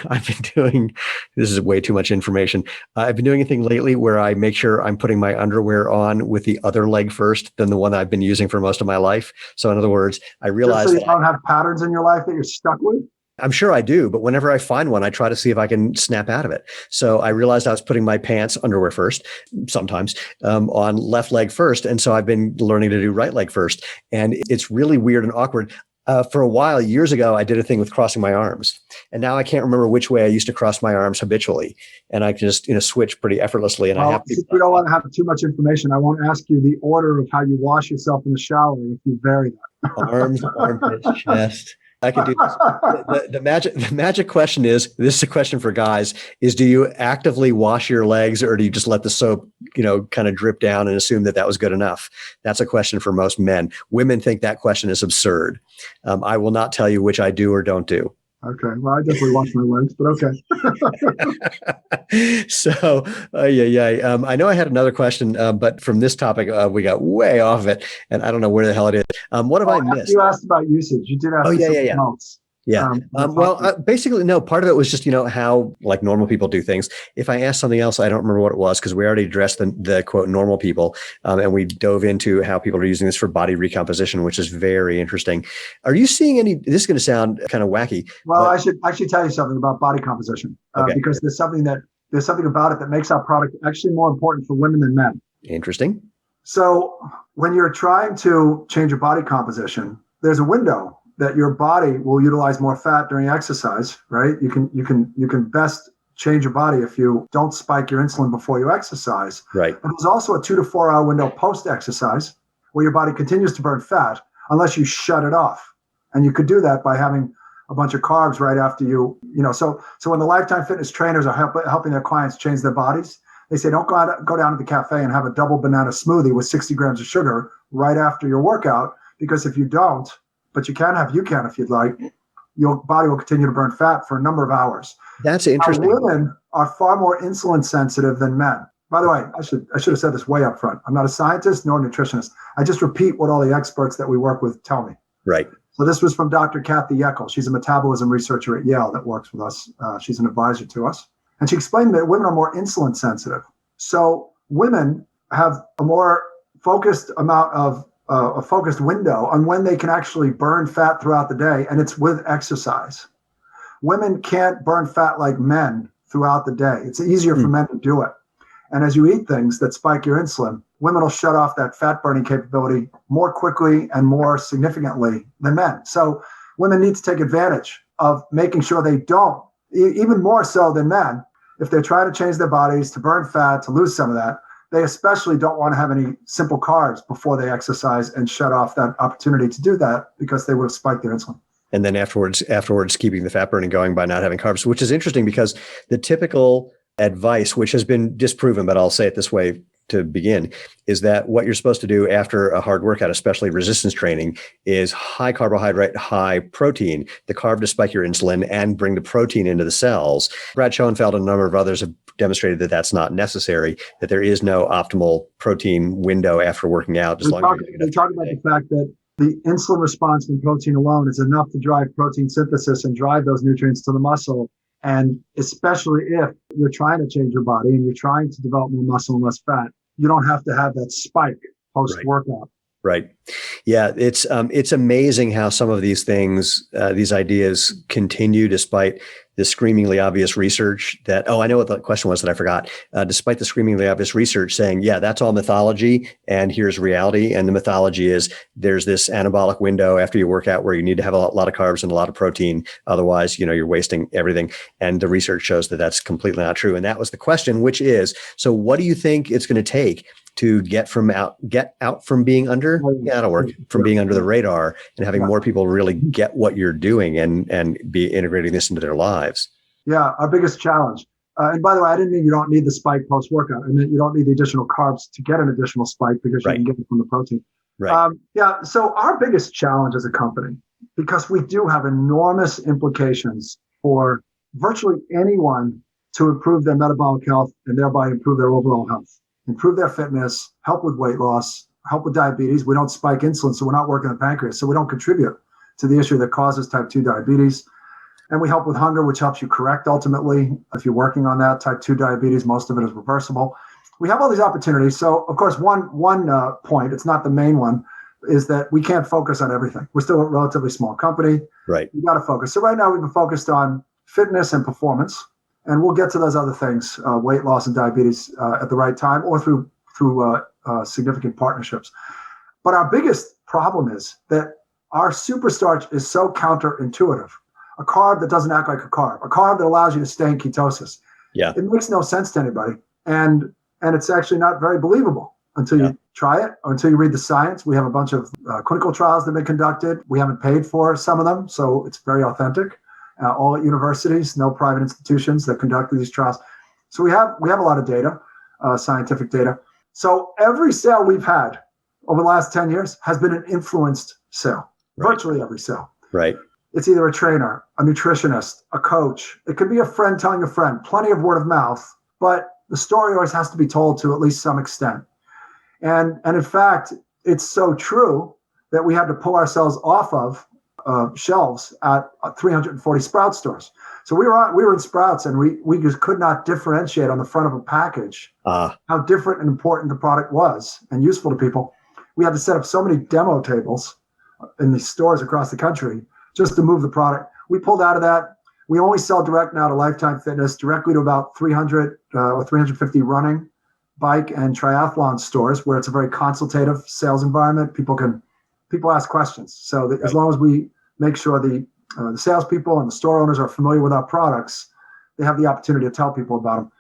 doing, this is way too much information. I've been doing a thing lately where I make sure I'm putting my underwear on with the other leg first than the one I've been using for most of my life. So in other words, I realize so you don't have patterns in your life that you're stuck with? I'm sure I do, but whenever I find one, I try to see if I can snap out of it. So I realized I was putting my pants, underwear first, sometimes, on left leg first. And so I've been learning to do right leg first. And it's really weird and awkward. For a while, years ago, I did a thing with crossing my arms. And now I can't remember which way I used to cross my arms habitually. And I can just switch pretty effortlessly. And since we don't want to have too much information, I won't ask you the order of how you wash yourself in the shower if you vary that. Arms, armpits, chest. I can do this. The magic question is, this is a question for guys, is do you actively wash your legs, or do you just let the soap, kind of drip down and assume that was good enough? That's a question for most men. Women think that question is absurd. I will not tell you which I do or don't do. Okay. Well, I definitely wash my legs, but okay. So, I know I had another question, but from this topic, we got way off of it, and I don't know where the hell it is. What have I missed? You asked about usage. You did ask something else. Yeah. Basically, no, part of it was just, how like normal people do things. If I asked something else, I don't remember what it was because we already addressed the quote normal people. And we dove into how people are using this for body recomposition, which is very interesting. Are you seeing any, this is going to sound kind of wacky. Well, I should actually tell you something about body composition because there's something about it that makes our product actually more important for women than men. Interesting. So when you're trying to change your body composition, there's a window that your body will utilize more fat during exercise, right? You can best change your body if you don't spike your insulin before you exercise. Right. And there's also a 2 to 4 hour window post-exercise where your body continues to burn fat unless you shut it off. And you could do that by having a bunch of carbs right after so when the Lifetime Fitness trainers are helping their clients change their bodies, they say, don't go down to the cafe and have a double banana smoothie with 60 grams of sugar right after your workout, because if you don't, but you can have UCAN if you'd like, your body will continue to burn fat for a number of hours. That's interesting. Now, women are far more insulin sensitive than men. By the way, I should have said this way up front. I'm not a scientist nor a nutritionist. I just repeat what all the experts that we work with tell me. Right. So this was from Dr. Kathy Yeckel. She's a metabolism researcher at Yale that works with us. She's an advisor to us. And she explained that women are more insulin sensitive. So women have a more focused amount of a focused window on when they can actually burn fat throughout the day, and it's with exercise. Women can't burn fat like men throughout the day. It's easier for men to do it. And as you eat things that spike your insulin, women will shut off that fat burning capability more quickly and more significantly than men. So women need to take advantage of making sure they don't, even more so than men, if they're trying to change their bodies to burn fat, to lose some of that, they especially don't want to have any simple carbs before they exercise and shut off that opportunity to do that because they would have spiked their insulin. And then afterwards, keeping the fat burning going by not having carbs, which is interesting because the typical advice, which has been disproven, but I'll say it this way to begin, is that what you're supposed to do after a hard workout, especially resistance training, is high carbohydrate, high protein, the carb to spike your insulin and bring the protein into the cells. Brad Schoenfeld and a number of others have demonstrated that that's not necessary, that there is no optimal protein window after working out. They talk about the fact that the insulin response from protein alone is enough to drive protein synthesis and drive those nutrients to the muscle. And especially if you're trying to change your body and you're trying to develop more muscle and less fat, you don't have to have that spike post-workout. Right. Yeah. It's amazing how some of these things, these ideas continue despite the screamingly obvious research that, I know what the question was that I forgot. Despite the screamingly obvious research saying, yeah, that's all mythology and here's reality. And the mythology is there's this anabolic window after you work out where you need to have a lot of carbs and a lot of protein. Otherwise, you're wasting everything. And the research shows that that's completely not true. And that was the question, which is, so what do you think it's going to take to get out from being under, that'll work, from being under the radar, and having more people really get what you're doing and be integrating this into their lives. Yeah, our biggest challenge. And by the way, I didn't mean you don't need the spike post-workout. I meant you don't need the additional carbs to get an additional spike because you can get it from the protein. Right. So our biggest challenge as a company, because we do have enormous implications for virtually anyone to improve their metabolic health and thereby improve their overall health, improve their fitness, help with weight loss, help with diabetes. We don't spike insulin, so we're not working the pancreas. So we don't contribute to the issue that causes type 2 diabetes. And we help with hunger, which helps you correct ultimately. If you're working on that, type 2 diabetes, most of it is reversible. We have all these opportunities. So, of course, one point, it's not the main one, is that we can't focus on everything. We're still a relatively small company. Right. You got to focus. So right now we've been focused on fitness and performance, and we'll get to those other things, weight loss and diabetes at the right time or through significant partnerships. But our biggest problem is that our SuperStarch is so counterintuitive. A carb that doesn't act like a carb that allows you to stay in ketosis. Yeah. It makes no sense to anybody. And it's actually not very believable until you try it or until you read the science. We have a bunch of clinical trials that have been conducted. We haven't paid for some of them, so it's very authentic. All at universities, no private institutions that conduct these trials. So we have a lot of data, scientific data. So every sale we've had over the last 10 years has been an influenced sale, virtually every sale. Right. It's either a trainer, a nutritionist, a coach. It could be a friend telling a friend, plenty of word of mouth, but the story always has to be told to at least some extent. And in fact, it's so true that we had to pull ourselves off of shelves at 340 Sprouts stores. So we were in Sprouts and we just could not differentiate on the front of a package how different and important the product was and useful to people. We had to set up so many demo tables in these stores across the country just to move the product. We pulled out of that. We only sell direct now to Lifetime Fitness, directly to about 300 or 350 running, bike, and triathlon stores where it's a very consultative sales environment. People ask questions. So as long as we make sure the salespeople and the store owners are familiar with our products, they have the opportunity to tell people about them.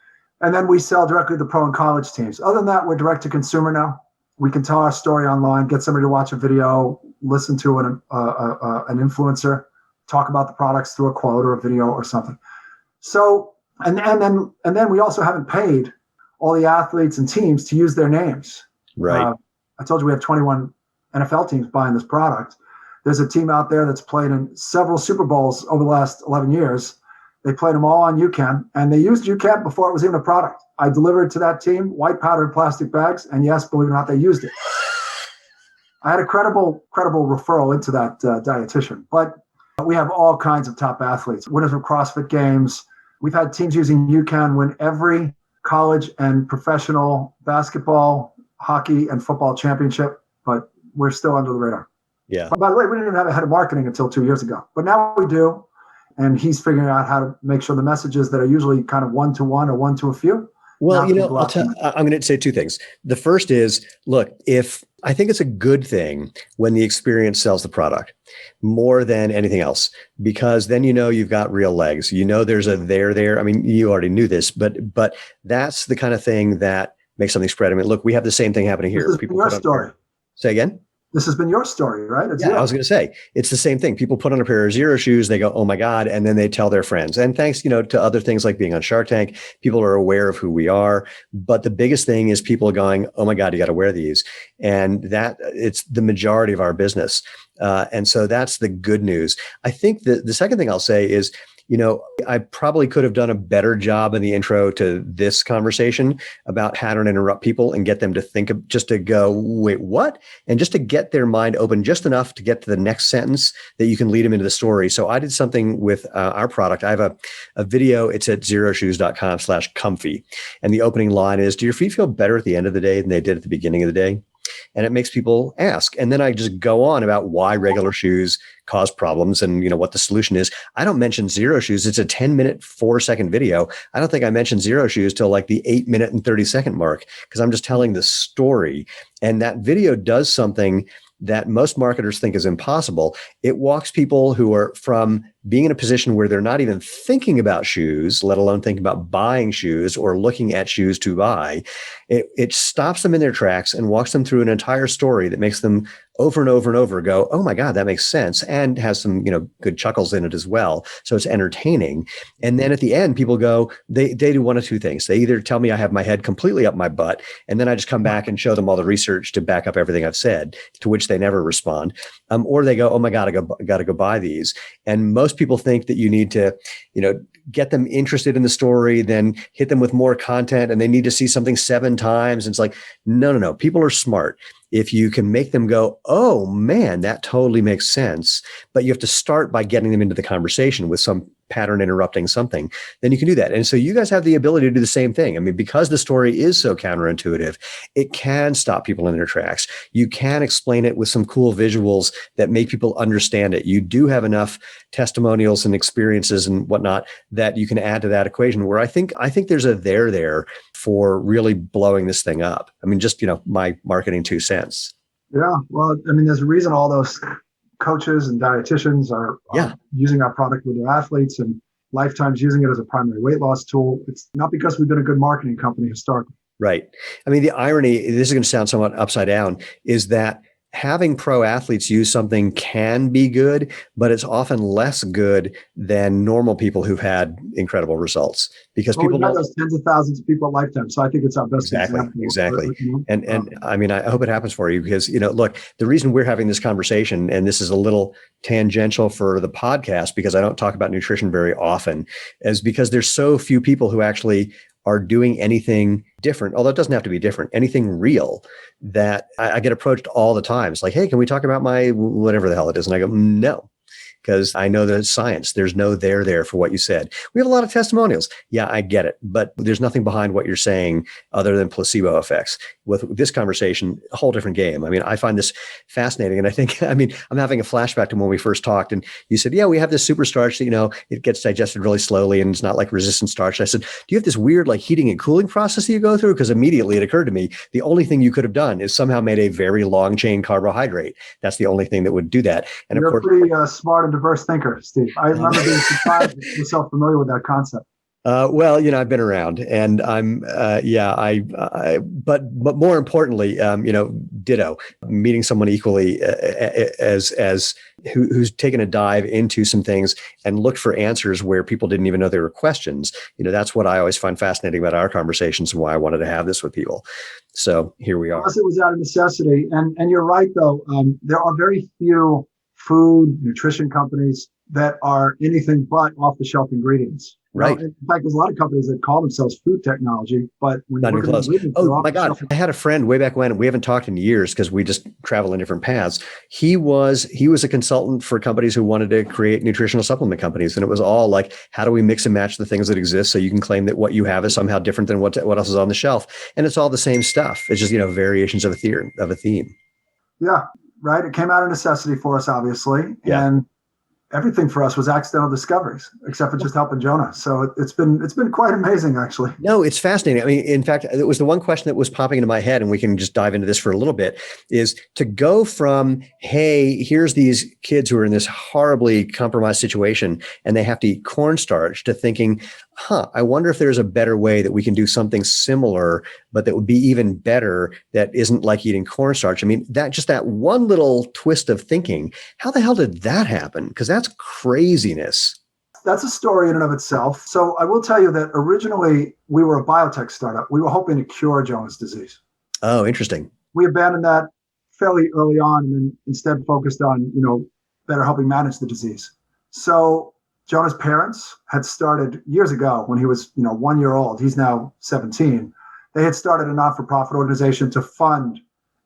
And then we sell directly to the pro and college teams. Other than that, we're direct to consumer now. We can tell our story online, get somebody to watch a video, listen to an influencer, talk about the products through a quote or a video or something. So, and then we also haven't paid all the athletes and teams to use their names. Right. I told you we have 21 NFL teams buying this product. There's a team out there that's played in several Super Bowls over the last 11 years. They played them all on UCAN, and they used UCAN before it was even a product. I delivered to that team white powder in plastic bags, and yes, believe it or not, they used it. I had a credible referral into that dietitian. But we have all kinds of top athletes, winners of CrossFit Games. We've had teams using UCAN win every college and professional basketball, hockey, and football championship, but we're still under the radar. Yeah. By the way, we didn't even have a head of marketing until 2 years ago, but now we do. And he's figuring out how to make sure the messages that are usually kind of one-to-one or one to a few. Well, I'm going to say two things. The first is, look, I think it's a good thing when the experience sells the product more than anything else, because then you've got real legs. There's a there. I mean, you already knew this, but that's the kind of thing that makes something spread. I mean, look, we have the same thing happening here. People your story. Say again? This has been your story, right? I was going to say, it's the same thing. People put on a pair of Zero shoes, they go, oh my God, and then they tell their friends. And thanks, to other things like being on Shark Tank, people are aware of who we are. But the biggest thing is people going, oh my God, you got to wear these. And that it's the majority of our business. And so that's the good news. I think the second thing I'll say is, I probably could have done a better job in the intro to this conversation about pattern interrupt people and get them to think of, just to go, wait, what? And just to get their mind open just enough to get to the next sentence that you can lead them into the story. So I did something with our product. I have a video. It's at zeroshoes.com/comfy. And the opening line is, do your feet feel better at the end of the day than they did at the beginning of the day? And it makes people ask. And then I just go on about why regular shoes cause problems and what the solution is. I don't mention Zero shoes. It's a 10-minute, 4-second video. I don't think I mentioned Zero shoes till like the 8-minute and 30-second mark, because I'm just telling the story. And that video does something that most marketers think is impossible. It walks people who are from being in a position where they're not even thinking about shoes, let alone thinking about buying shoes or looking at shoes to buy, it stops them in their tracks and walks them through an entire story that makes them over and over and over go, oh my God, that makes sense, and has some, good chuckles in it as well. So it's entertaining. And then at the end, people go, they do one of two things. They either tell me I have my head completely up my butt, and then I just come back and show them all the research to back up everything I've said, to which they never respond. Or they go, oh my God, I got to go buy these. And most people think that you need to, get them interested in the story, then hit them with more content, and they need to see something 7 times. And it's like, no. People are smart. If you can make them go, oh man, that totally makes sense, but you have to start by getting them into the conversation with some pattern interrupting something, then you can do that. And so you guys have the ability to do the same thing. I mean, because the story is so counterintuitive, it can stop people in their tracks. You can explain it with some cool visuals that make people understand it. You do have enough testimonials and experiences and whatnot that you can add to that equation, where I think there's a there for really blowing this thing up. I mean, just, my marketing 2 cents. Yeah. Well, I mean, there's a reason all those coaches and dietitians are using our product with their athletes, and Lifetime's using it as a primary weight loss tool. It's not because we've been a good marketing company historically. Right. I mean, the irony, this is going to sound somewhat upside down, is that having pro athletes use something can be good, but it's often less good than normal people who've had incredible results, because people know those tens of thousands of people at Lifetime. So I think it's our best example. Exactly. And I mean, I hope it happens for you, because, look, the reason we're having this conversation, and this is a little tangential for the podcast because I don't talk about nutrition very often, is because there's so few people who actually are doing anything different, although it doesn't have to be different, anything real, that I get approached all the time. It's like, hey, can we talk about my whatever the hell it is? And I go, no, because I know that it's science. There's no there for what you said. We have a lot of testimonials. Yeah, I get it. But there's nothing behind what you're saying other than placebo effects. With this conversation, a whole different game. I mean, I find this fascinating. And I think, I'm having a flashback to when we first talked, and you said, yeah, we have this SuperStarch that, it gets digested really slowly and it's not like resistant starch. I said, do you have this weird like heating and cooling process that you go through? Because immediately it occurred to me, the only thing you could have done is somehow made a very long chain carbohydrate. That's the only thing that would do that. And you're of course, pretty smart and diverse thinker, Steve. I remember being surprised that you're so familiar with that concept. Well, I've been around, and I'm, but more importantly, ditto, meeting someone equally as who's taken a dive into some things and looked for answers where people didn't even know there were questions. That's what I always find fascinating about our conversations and why I wanted to have this with people. So here we are. Unless it was out of necessity. And you're right, though. There are very few food nutrition companies that are anything but off-the-shelf ingredients. Right. In fact, there's a lot of companies that call themselves food technology, but when not you even look close. at Oh my God. I had a friend way back when. We haven't talked in years because we just travel in different paths. He was a consultant for companies who wanted to create nutritional supplement companies. And it was all like, how do we mix and match the things that exist so you can claim that what you have is somehow different than what else is on the shelf? And it's all the same stuff. It's just, variations of a theme. Yeah. Right. It came out of necessity for us, obviously. Yeah. And everything for us was accidental discoveries, except for just helping Jonah. So it's been quite amazing, actually. No, it's fascinating. I mean, in fact, it was the one question that was popping into my head, and we can just dive into this for a little bit, is to go from, hey, here's these kids who are in this horribly compromised situation and they have to eat cornstarch, to thinking, I wonder if there's a better way that we can do something similar, but that would be even better, that isn't like eating cornstarch. I mean, that one little twist of thinking, how the hell did that happen? Because that's craziness. That's a story in and of itself. So I will tell you that originally we were a biotech startup. We were hoping to cure Jonah's disease. Oh, interesting. We abandoned that fairly early on and then instead focused on, better helping manage the disease. So Jonah's parents had started years ago when he was, 1 year old. He's now 17. They had started a not-for-profit organization to fund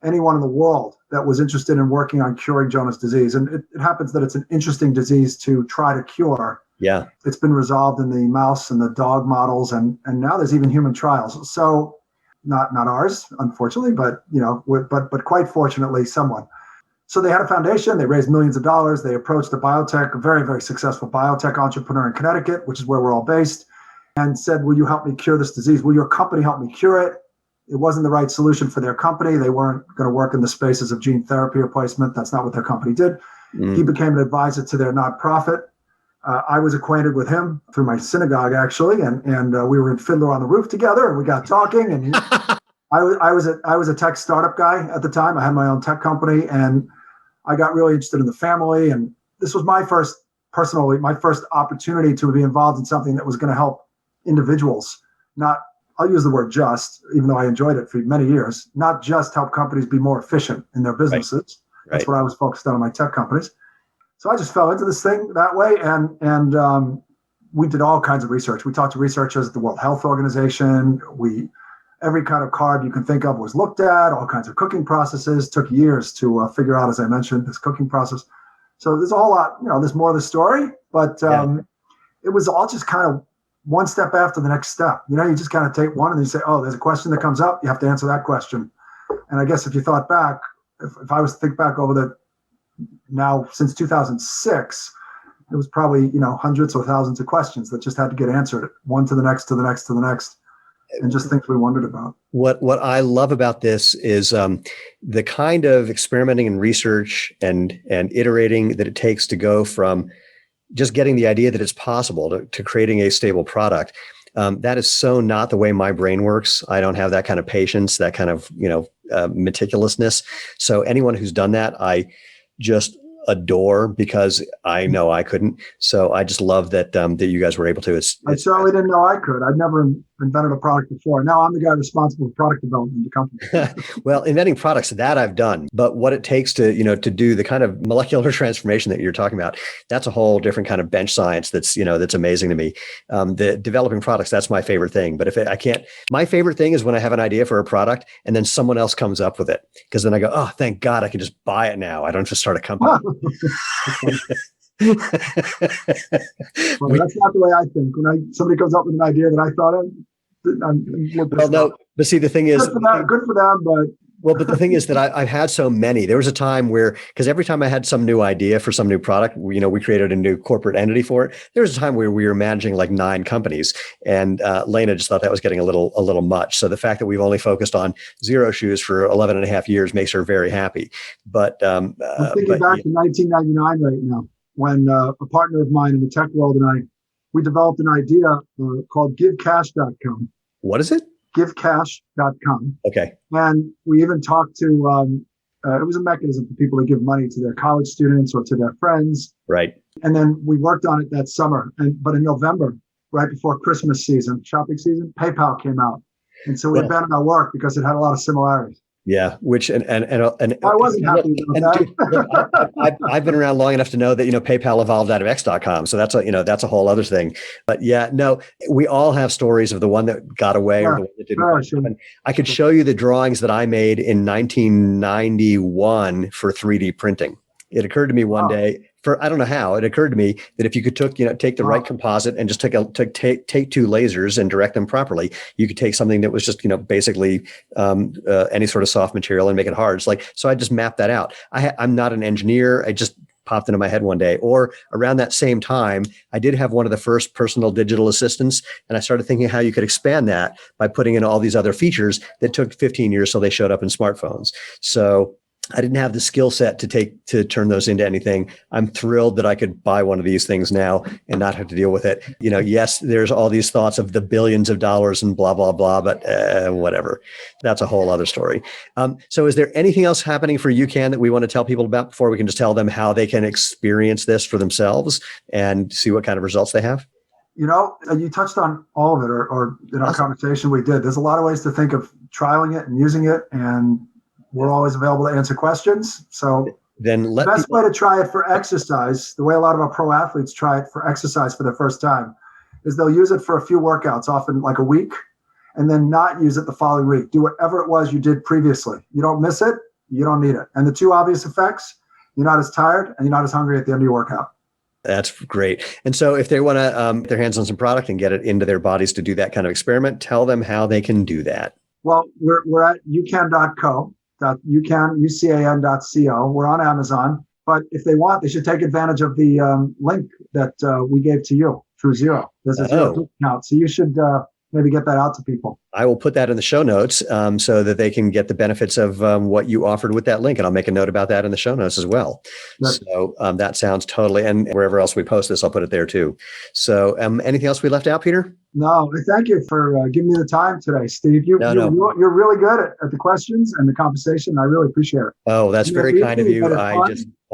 anyone in the world that was interested in working on curing Jonah's disease. And it happens that it's an interesting disease to try to cure. Yeah. It's been resolved in the mouse and the dog models, and now there's even human trials. So not ours, unfortunately, but but quite fortunately, someone. So they had a foundation, they raised millions of dollars, they approached a biotech, a very, very successful biotech entrepreneur in Connecticut, which is where we're all based, and said, will you help me cure this disease? Will your company help me cure it? It wasn't the right solution for their company. They weren't going to work in the spaces of gene therapy replacement. That's not what their company did. He became an advisor to their nonprofit. I was acquainted with him through my synagogue, actually, and we were in Fiddler on the Roof together, and we got talking. And I was a tech startup guy at the time. I had my own tech company, and I got really interested in the family. And this was my first opportunity to be involved in something that was going to help individuals. Not, I'll use the word just, even though I enjoyed it for many years. Not just help companies be more efficient in their businesses. Right. That's what I was focused on in my tech companies. So I just fell into this thing that way, and we did all kinds of research. We talked to researchers at the World Health Organization. Every kind of carb you can think of was looked at, all kinds of cooking processes. Took years to figure out, as I mentioned, this cooking process. So there's a whole lot, there's more of the story, but it was all just kind of one step after the next step. You just kind of take one and then you say, oh, there's a question that comes up. You have to answer that question. And I guess if you thought back, if I was to think back over now since 2006, it was probably, hundreds or thousands of questions that just had to get answered, one to the next, to the next, to the next. And just things we wondered about. What I love about this is the kind of experimenting and research and iterating that it takes to go from just getting the idea that it's possible to creating a stable product. That is so not the way my brain works. I don't have that kind of patience, that kind of meticulousness. So anyone who's done that, I just adore, because I know I couldn't. So I just love that that you guys were able to. I certainly didn't know I could. I'd never invented a product before. Now I'm the guy responsible for product development in the company. Well, inventing products, that I've done, but what it takes to to do the kind of molecular transformation that you're talking about, that's a whole different kind of bench science. That's that's amazing to me. The developing products, that's my favorite thing. But if I can't, my favorite thing is when I have an idea for a product and then someone else comes up with it, because then I go, oh, thank God, I can just buy it now. I don't have to start a company. Well, that's not the way I think. When somebody comes up with an idea that I thought of, well, no, but see, the thing is, good for them, but. Well, but the thing is that I've had so many. There was a time where, because every time I had some new idea for some new product, we created a new corporate entity for it. There was a time where we were managing like 9 companies, and Lena just thought that was getting a little much. So the fact that we've only focused on Zero Shoes for 11 and a half years makes her very happy. But I'm thinking back to 1999 right now, when a partner of mine in the tech world and we developed an idea called GiveCash.com. What is it? GiveCash.com. Okay. And we even talked to, it was a mechanism for people to give money to their college students or to their friends. Right. And then we worked on it that summer. But in November, right before Christmas season, shopping season, PayPal came out. And so we abandoned our work because it had a lot of similarities. Yeah, which and I wasn't happy about that. I've been around long enough to know that PayPal evolved out of X.com, so that's a whole other thing. But yeah, no, we all have stories of the one that got away or the one that didn't. Sure. I could show you the drawings that I made in 1991 for 3D printing. It occurred to me one day. I don't know how it occurred to me that if you could take the right composite and just take 2 lasers and direct them properly, you could take something that was just basically any sort of soft material and make it hard. So I just mapped that out. I'm not an engineer. I just popped into my head one day. Or around that same time, I did have one of the first personal digital assistants, and I started thinking how you could expand that by putting in all these other features that took 15 years till they showed up in smartphones. So I didn't have the skill set to turn those into anything. I'm thrilled that I could buy one of these things now and not have to deal with it. Yes, there's all these thoughts of the billions of dollars and blah, blah, blah, but whatever. That's a whole other story. So is there anything else happening for UCAN that we want to tell people about before we can just tell them how they can experience this for themselves and see what kind of results they have? You touched on all of it, or in our conversation we did. There's a lot of ways to think of trialing it and using it, and we're always available to answer questions. So then the best way to try it for exercise, the way a lot of our pro athletes try it for exercise for their first time, is they'll use it for a few workouts, often like a week, and then not use it the following week. Do whatever it was you did previously. You don't miss it, you don't need it. And the 2 obvious effects, you're not as tired and you're not as hungry at the end of your workout. That's great. And so if they want to get their hands on some product and get it into their bodies to do that kind of experiment, tell them how they can do that. Well, we're at ucan.co. UCAN.co. We're on Amazon, but if they want, they should take advantage of the link that we gave to you through Zero. There's a Zero discount, so you should maybe get that out to people. I will put that in the show notes so that they can get the benefits of what you offered with that link. And I'll make a note about that in the show notes as well. Right. So that sounds totally, and wherever else we post this, I'll put it there too. So anything else we left out, Peter? No, thank you for giving me the time today, Steve. You're really good at the questions and the conversation. I really appreciate it. Oh, that's very kind of you.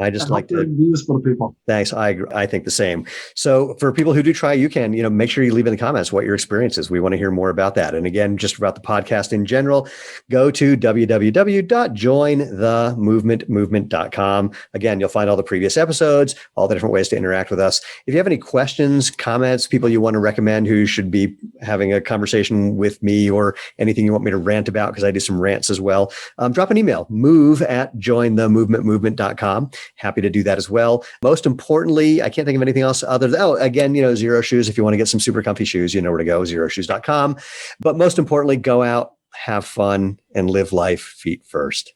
I just like to be useful to people. Thanks. I think the same. So for people who do try UCAN, make sure you leave in the comments what your experience is. We want to hear more about that. And again, just about the podcast in general, go to www.jointhemovementmovement.com. Again, you'll find all the previous episodes, all the different ways to interact with us. If you have any questions, comments, people you want to recommend who should be having a conversation with me, or anything you want me to rant about, because I do some rants as well, drop an email, move@jointhemovementmovement.com. Happy to do that as well. Most importantly, I can't think of anything else other than, Zero Shoes. If you want to get some super comfy shoes, you know where to go, zeroshoes.com. But most importantly, go out, have fun, and live life feet first.